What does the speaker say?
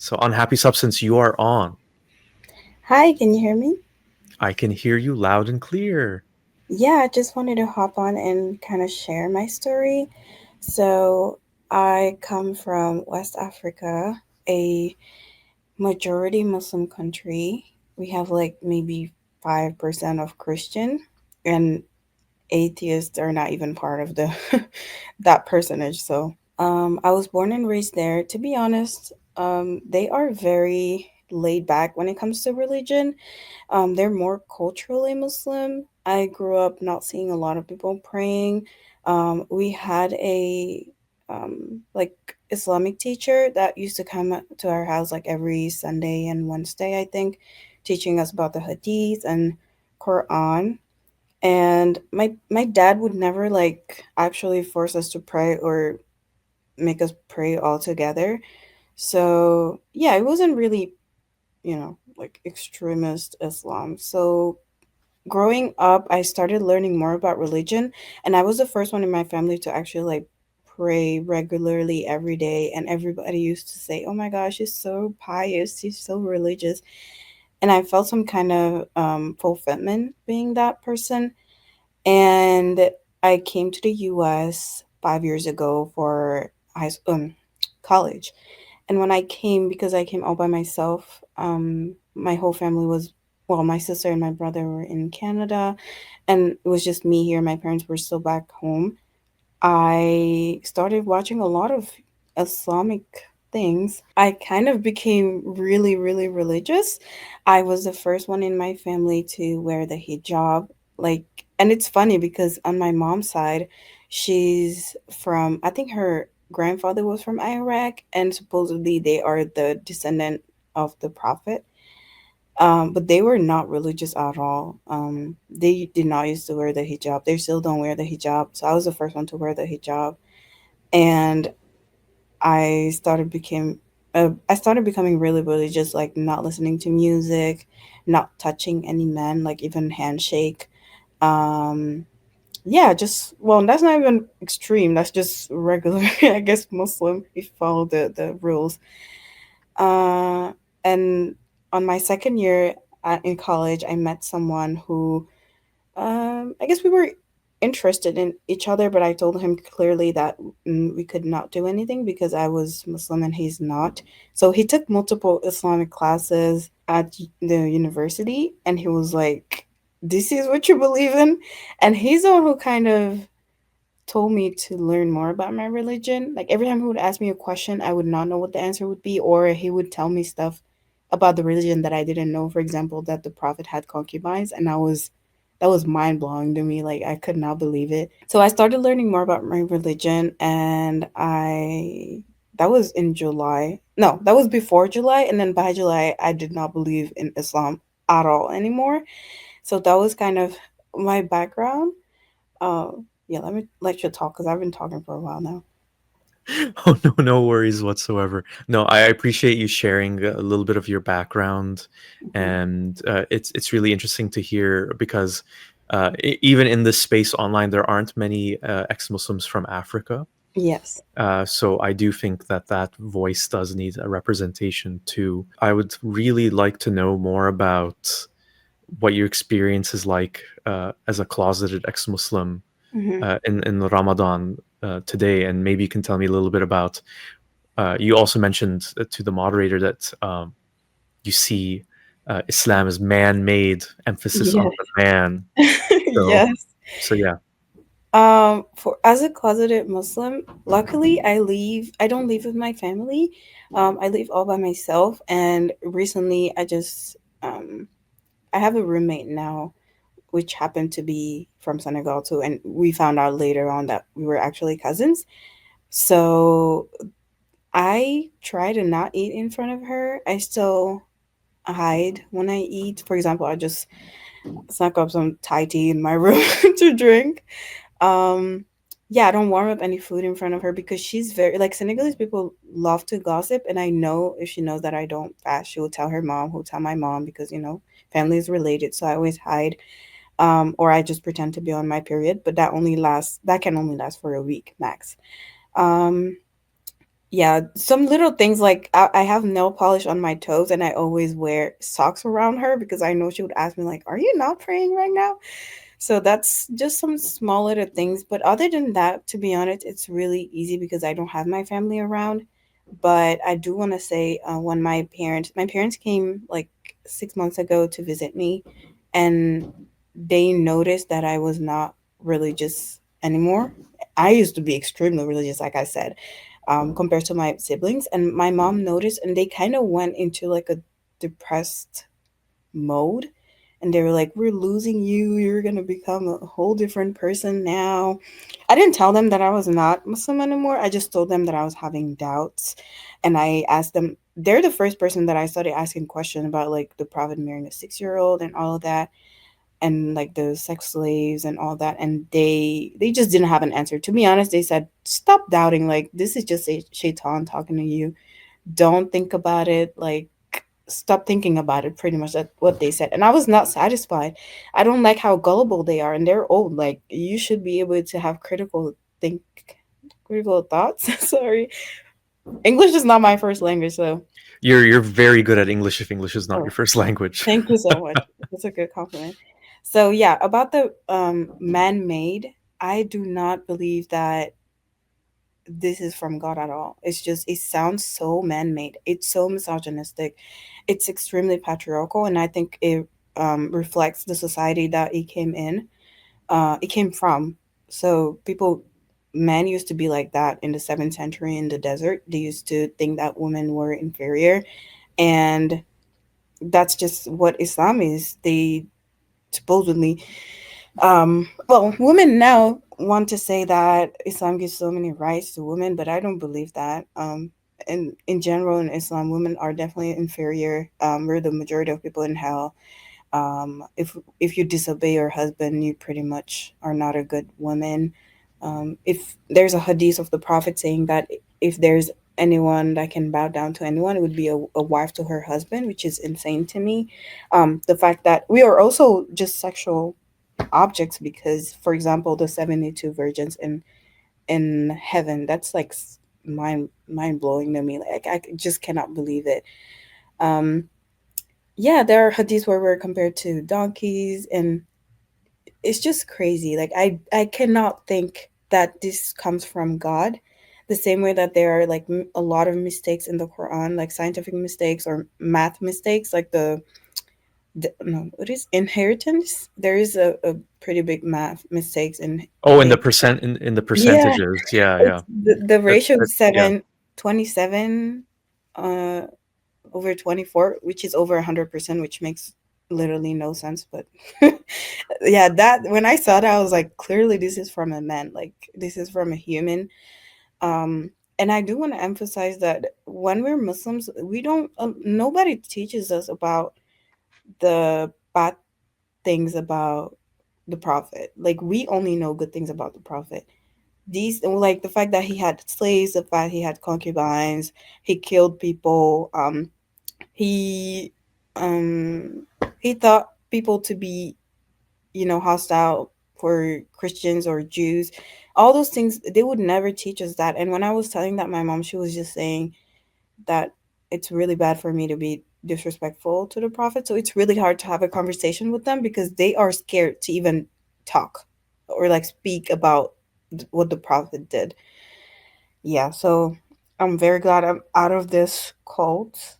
So, unhappy substance, you are on. Hi, can you hear me? I can hear you loud and clear. Yeah, I just wanted to hop on and kind of share my story. So, I come from West Africa, a majority Muslim country. We have like maybe 5% of Christian, and atheists are not even part of the that percentage. So, I was born and raised there. To be honest, they are very laid back when it comes to religion. They're more culturally Muslim. I grew up not seeing a lot of people praying. We had a like Islamic teacher that used to come to our house like every Sunday and Wednesday, I think, teaching us about the Hadith and Quran. And my dad would never like actually force us to pray or make us pray all together. So yeah, it wasn't really, like extremist Islam. So growing up, I started learning more about religion, and I was the first one in my family to actually like pray regularly every day. And everybody used to say, "Oh my gosh, she's so pious, she's so religious," and I felt some kind of fulfillment being that person. And I came to the U.S. 5 years ago for college. And when I came, because I came all by myself, my whole family was, well, my sister and my brother were in Canada, and it was just me here. My parents were still back home. I started watching a lot of Islamic things. I kind of became really, really religious. I was the first one in my family to wear the hijab. Like, and it's funny because on my mom's side, she's from, I think her grandfather was from Iraq, and supposedly they are the descendant of the Prophet. But they were not religious at all. They did not used to wear the hijab. They still don't wear the hijab. So I was the first one to wear the hijab, and I started becoming really religious, like not listening to music, not touching any men, like even handshake. Um, yeah, just well, that's not even extreme. That's just regular, I guess, Muslim. If you follow the rules. Uh, and on my second year in college, I met someone who, I guess we were interested in each other, but I told him clearly that we could not do anything because I was Muslim and he's not. So he took multiple Islamic classes at the university, and he was like, "This is what you believe in," and he's the one who kind of told me to learn more about my religion. Like every time he would ask me a question, I would not know what the answer would be, or he would tell me stuff about the religion that I didn't know. For example, that the prophet had concubines, and that was mind blowing to me. Like I could not believe it. So I started learning more about my religion, and I that was in July. No, that was before July, and then by July, I did not believe in Islam at all anymore. So that was kind of my background. Yeah, let me let you talk because I've been talking for a while now. Oh, no, no worries whatsoever. No, I appreciate you sharing a little bit of your background, Mhm. and it's really interesting to hear because even in this space online, there aren't many ex-Muslims from Africa. Yes. So I do think that that voice does need a representation too. I would really like to know more about what your experience is like as a closeted ex-Muslim Hmm. in the Ramadan today, and maybe you can tell me a little bit about. You also mentioned to the moderator that you see Islam as man-made, emphasis on Yes. the man. So, Yes. so yeah. For as a closeted Muslim, luckily I don't live with my family. I live all by myself, and recently I have a roommate now, which happened to be from Senegal too, and we found out later on that we were actually cousins. So I try to not eat in front of her. I still hide when I eat. For example, I just snuck up some Thai tea in my room to drink. Um, yeah, I don't warm up any food in front of her because she's very like Senegalese people love to gossip, and I know if she knows that I don't fast, she will tell her mom, who'll tell my mom because family is related. So I always hide, or I just pretend to be on my period, but that can only last for a week max. Um, Yeah, some little things like I have nail polish on my toes and I always wear socks around her because I know she would ask me like, "Are you not praying right now?" So that's just some small little things. But other than that, to be honest, it's really easy because I don't have my family around. But I do want to say, when my parents came like 6 months ago to visit me, and they noticed that I was not religious anymore. I used to be extremely religious, like I said, compared to my siblings. And my mom noticed, and they kind of went into like a depressed mode. And they were like, "We're losing you. You're going to become a whole different person now." I didn't tell them that I was not Muslim anymore. I just told them that I was having doubts. And I asked them, they're the first person that I started asking questions about, like the prophet marrying a 6-year-old and all of that, and like the sex slaves and all that. And they just didn't have an answer. To be honest, they said, "Stop doubting. Like, this is just a shaitan talking to you. Don't think about it. Like, stop thinking about it." Pretty much that's what they said. And I was not satisfied. I don't like how gullible they are, and they're old. Like, you should be able to have think critical thoughts. Sorry, English is not my first language, so You're very good at English if English is not your oh, first language. thank you so much. That's a good compliment. So yeah, about the man-made, I do not believe that this is from God at all. It's just, it sounds so man-made. It's so misogynistic. It's extremely patriarchal, and I think it reflects the society that it came in. It came from. So people, men used to be like that in the 7th century in the desert. They used to think that women were inferior, and that's just what Islam is. They supposedly, well, women now want to say that Islam gives so many rights to women, but I don't believe that. And in general, in Islam, women are definitely inferior. We're the majority of people in hell. If you disobey your husband, you pretty much are not a good woman. If there's a hadith of the Prophet saying that if there's anyone that can bow down to anyone, it would be a wife to her husband, which is insane to me. The fact that we are also just sexual objects, because for example the 72 virgins in heaven, that's like mind blowing to me. Like I just cannot believe it. um yeah, there are hadiths where we're compared to donkeys, and it's just crazy. Like I cannot think that this comes from God, the same way that there are like a lot of mistakes in the Quran, like scientific mistakes or math mistakes, like no, what is inheritance? There is a pretty big math mistakes Oh, in the the percent in the yeah, percentages. Yeah, it's yeah. the ratio That is yeah. 27 uh over 24, which is over 100%, which makes literally no sense. But yeah, that when I saw that, I was like, clearly this is from a man, like this is from a human. um and I do want to emphasize that when we're Muslims, we don't nobody teaches us about the bad things about the prophet. Like, we only know good things about the prophet. These, like the fact that he had slaves, the fact he had concubines, he killed people, he um he thought people to be, hostile for Christians or Jews. All those things, they would never teach us that. And when I was telling that my mom, she was just saying that it's really bad for me to be disrespectful to the prophet. So it's really hard to have a conversation with them because they are scared to even talk or like speak about what the prophet did. Yeah, so I'm very glad I'm out of this cult.